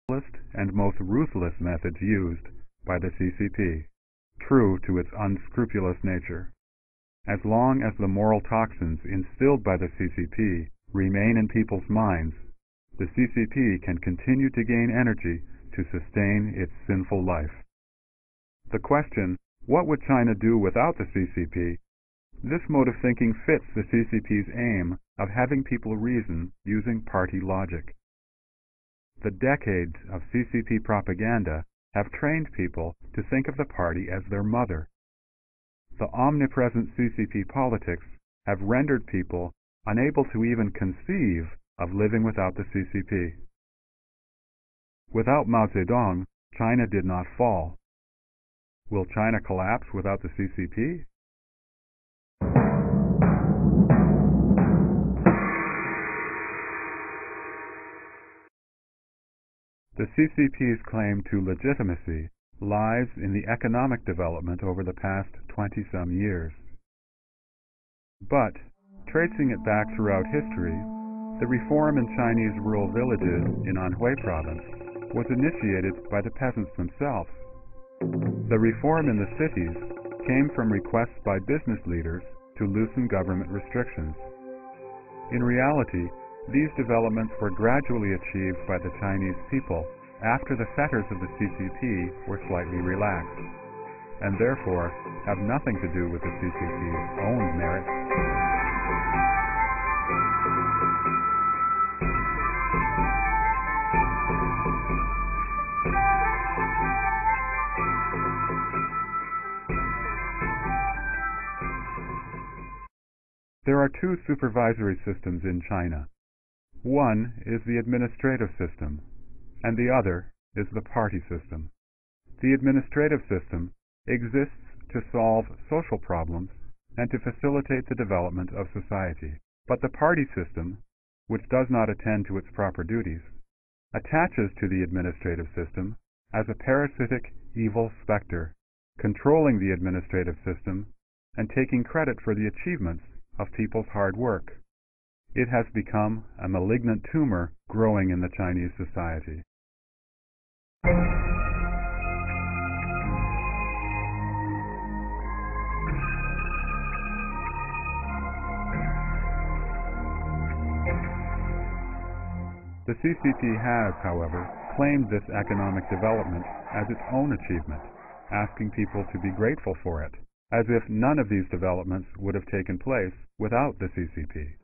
and most ruthless methods used by the CCP, true to its unscrupulous nature. As long as the moral toxins instilled by the CCP remain in people's minds, the CCP can continue to gain energy to sustain its sinful life. The question, what would China do without the CCP? This mode of thinking fits the CCP's aim of having people reason using party logic. The decades of CCP propaganda have trained people to think of the party as their mother. The omnipresent CCP politics have rendered people unable to even conceive of living without the CCP. Without Mao Zedong, China did not fall. Will China collapse without the CCP? The CCP's claim to legitimacy lies in the economic development over the past 20-some years. But, tracing it back throughout history, the reform in Chinese rural villages in Anhui province was initiated by the peasants themselves. The reform in the cities came from requests by business leaders to loosen government restrictions. In reality, these developments were gradually achieved by the Chinese people after the fetters of the CCP were slightly relaxed, and therefore have nothing to do with the CCP's own merits. There are two supervisory systems in China. One is the administrative system, and the other is the party system. The administrative system exists to solve social problems and to facilitate the development of society. But the party system, which does not attend to its proper duties, attaches to the administrative system as a parasitic evil specter, controlling the administrative system and taking credit for the achievements of people's hard work. It has become a malignant tumor growing in the Chinese society. The CCP has, however, claimed this economic development as its own achievement, asking people to be grateful for it, as if none of these developments would have taken place without the CCP.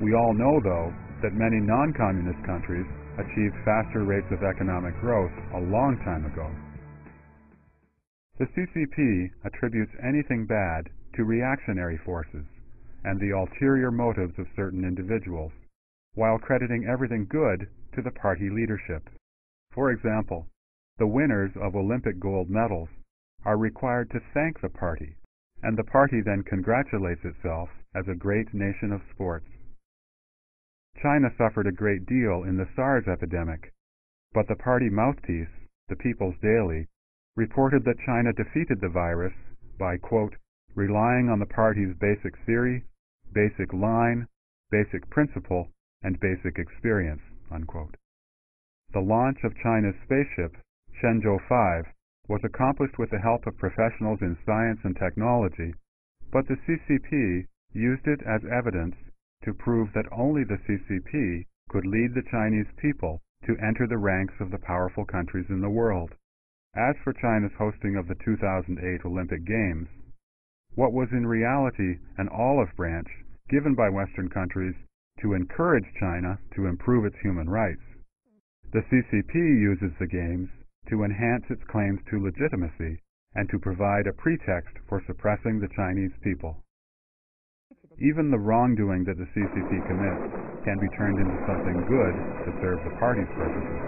We all know, though, that many non-communist countries achieved faster rates of economic growth a long time ago. The CCP attributes anything bad to reactionary forces and the ulterior motives of certain individuals, while crediting everything good to the party leadership. For example, the winners of Olympic gold medals are required to thank the party, and the party then congratulates itself as a great nation of sports. China suffered a great deal in the SARS epidemic, but the party mouthpiece, the People's Daily, reported that China defeated the virus by, quote, relying on the party's basic theory, basic line, basic principle, and basic experience, unquote. The launch of China's spaceship, Shenzhou 5, was accomplished with the help of professionals in science and technology, but the CCP used it as evidence to prove that only the CCP could lead the Chinese people to enter the ranks of the powerful countries in the world. As for China's hosting of the 2008 Olympic Games, what was in reality an olive branch given by Western countries to encourage China to improve its human rights. The CCP uses the Games to enhance its claims to legitimacy and to provide a pretext for suppressing the Chinese people. Even the wrongdoing that the CCP commits can be turned into something good to serve the party's purposes.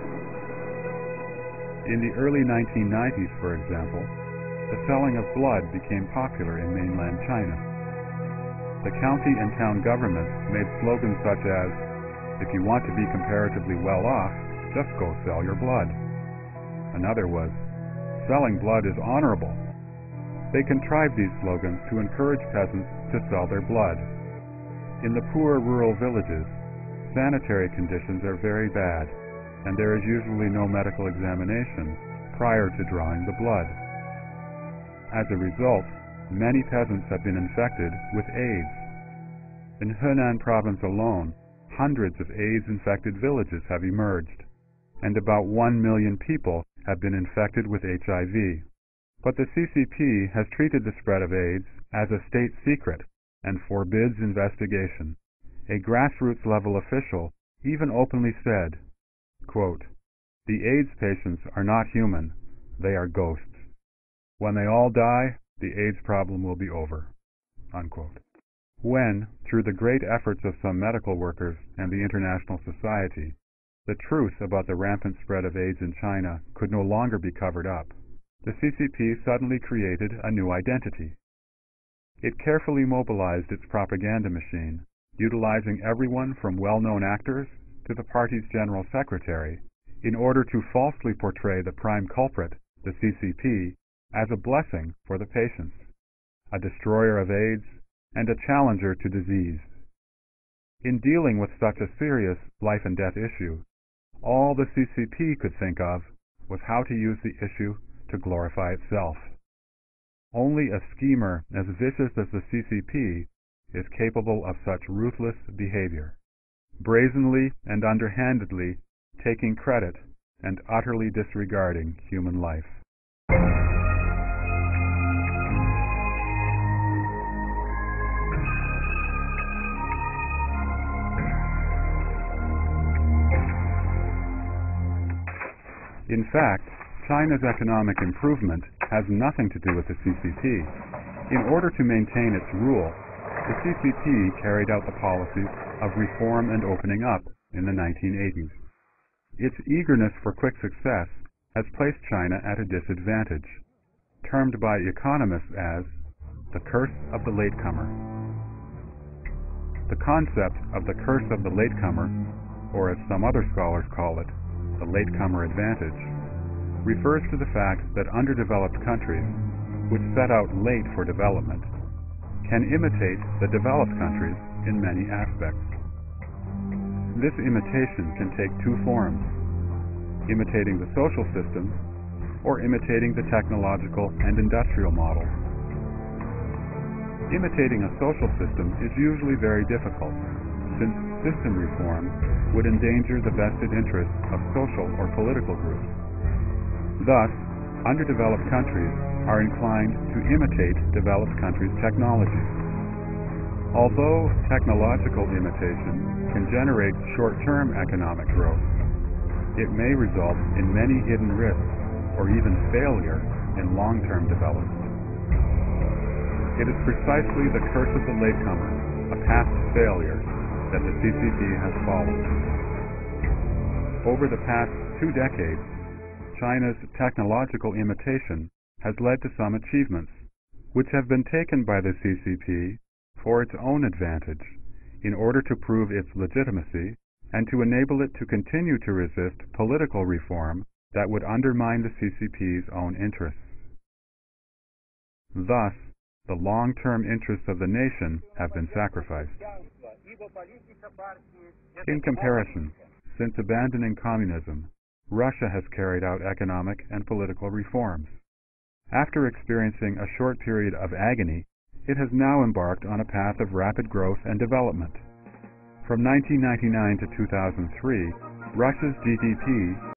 In the early 1990s, for example, the selling of blood became popular in mainland China. The county and town governments made slogans such as, "If you want to be comparatively well off, just go sell your blood." Another was, "Selling blood is honorable." They contrived these slogans to encourage peasants to sell their blood. In the poor rural villages, sanitary conditions are very bad, and there is usually no medical examination prior to drawing the blood. As a result, many peasants have been infected with AIDS. In Henan province alone, hundreds of AIDS-infected villages have emerged, and about 1 million people have been infected with HIV. But the CCP has treated the spread of AIDS as a state secret and forbids investigation. A grassroots-level official even openly said, quote, "The AIDS patients are not human, they are ghosts. When they all die, the AIDS problem will be over." Unquote. When, through the great efforts of some medical workers and the international society, the truth about the rampant spread of AIDS in China could no longer be covered up, the CCP suddenly created a new identity. It carefully mobilized its propaganda machine, utilizing everyone from well-known actors to the party's general secretary, in order to falsely portray the prime culprit, the CCP, as a blessing for the patients, a destroyer of AIDS, and a challenger to disease. In dealing with such a serious life-and-death issue, all the CCP could think of was how to use the issue to glorify itself. Only a schemer as vicious as the CCP is capable of such ruthless behavior, brazenly and underhandedly taking credit and utterly disregarding human life. In fact, China's economic improvement has nothing to do with the CCP. In order to maintain its rule, the CCP carried out the policies of reform and opening up in the 1980s. Its eagerness for quick success has placed China at a disadvantage, termed by economists as the curse of the latecomer. The concept of the curse of the latecomer, or as some other scholars call it, the latecomer advantage, refers to the fact that underdeveloped countries, which set out late for development, can imitate the developed countries in many aspects. This imitation can take two forms: imitating the social system or imitating the technological and industrial model. Imitating a social system is usually very difficult, since system reform would endanger the vested interests of social or political groups. Thus, underdeveloped countries are inclined to imitate developed countries' technologies. Although technological imitation can generate short-term economic growth, it may result in many hidden risks or even failure in long-term development. It is precisely the curse of the latecomer, a past failure, that the CCP has followed. Over the past 2 decades, China's technological imitation has led to some achievements, which have been taken by the CCP for its own advantage, in order to prove its legitimacy and to enable it to continue to resist political reform that would undermine the CCP's own interests. Thus, the long-term interests of the nation have been sacrificed. In comparison, since abandoning communism, Russia has carried out economic and political reforms. After experiencing a short period of agony, it has now embarked on a path of rapid growth and development. From 1999 to 2003, Russia's GDP